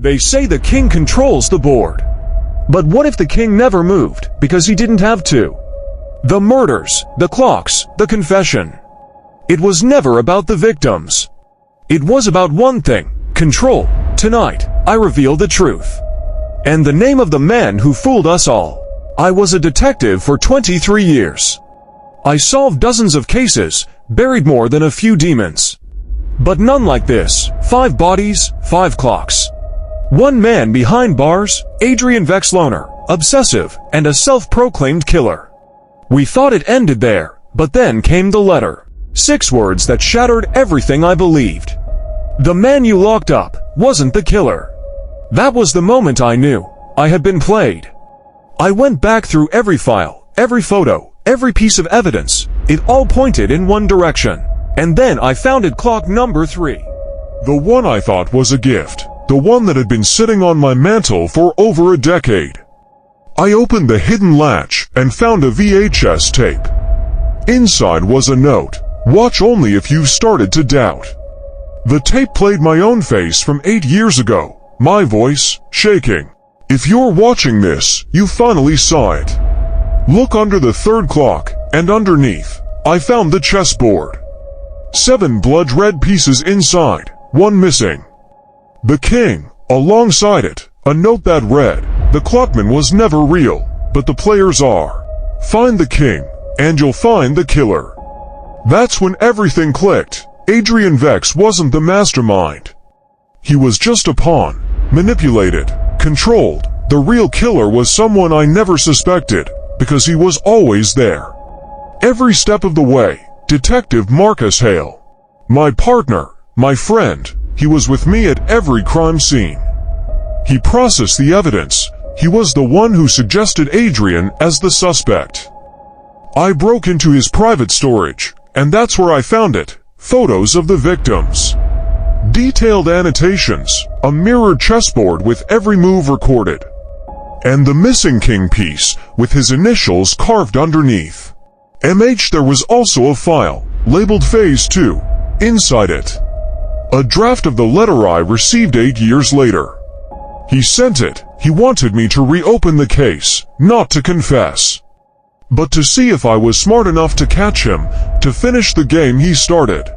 They say the king controls the board. But what if the king never moved because he didn't have to? The murders, the clocks, the confession. It was never about the victims. It was about one thing: control. Tonight, I reveal the truth. And the name of the man who fooled us all. I was a detective for 23 years. I solved dozens of cases, buried more than a few demons. But none like this. 5 bodies, 5 clocks. One man behind bars, Adrian Vex loner, obsessive, and a self-proclaimed killer. We thought it ended there, but then came the letter. 6 words that shattered everything I believed. The man you locked up wasn't the killer. That was the moment I knew I had been played. I went back through every file, every photo, every piece of evidence. It all pointed in one direction. And then I found it, clock number 3. The one I thought was a gift. The one that had been sitting on my mantle for over a decade. I opened the hidden latch and found a VHS tape. Inside was a note: watch only if you've started to doubt. The tape played my own face from 8 years ago, my voice shaking. If you're watching this, you finally saw it. Look under the 3rd clock, and underneath, I found the chessboard. 7 blood-red pieces inside, 1 missing. The king, alongside it, a note that read, the clockman was never real, but the players are. Find the king, and you'll find the killer. That's when everything clicked. Adrian Vex wasn't the mastermind. He was just a pawn, manipulated, controlled. The real killer was someone I never suspected, because he was always there. Every step of the way, Detective Marcus Hale. My partner, my friend, he was with me at every crime scene. He processed the evidence. He was the one who suggested Adrian as the suspect. I broke into his private storage, and that's where I found it. Photos of the victims. Detailed annotations, a mirrored chessboard with every move recorded. And the missing king piece, with his initials carved underneath. There was also a file, labeled Phase 2, inside it. A draft of the letter I received 8 years later. He sent it. He wanted me to reopen the case, not to confess, but to see if I was smart enough to catch him, to finish the game he started.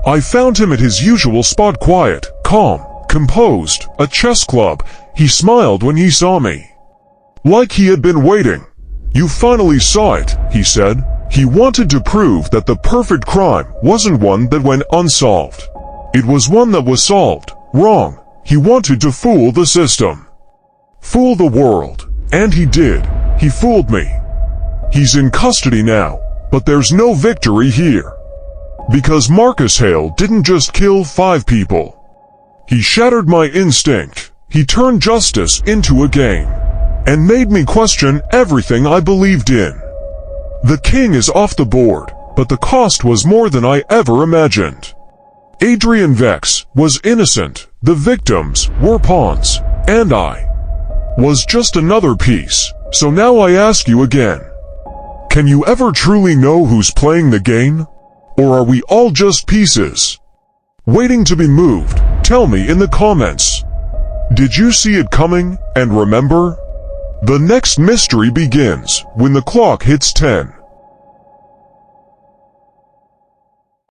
I found him at his usual spot, quiet, calm, composed, a chess club. He smiled when he saw me. Like he had been waiting. You finally saw it, he said. He wanted to prove that the perfect crime wasn't one that went unsolved. It was one that was solved, wrong. He wanted to fool the system. Fool the world. And he did. He fooled me. He's in custody now, but there's no victory here. Because Marcus Hale didn't just kill 5 people. He shattered my instinct. He turned justice into a game. And made me question everything I believed in. The king is off the board, but the cost was more than I ever imagined. Adrian Vex was innocent, the victims were pawns, and I was just another piece. So now I ask you again. Can you ever truly know who's playing the game? Or are we all just pieces, waiting to be moved? Tell me in the comments. Did you see it coming? And remember, the next mystery begins when the clock hits 10.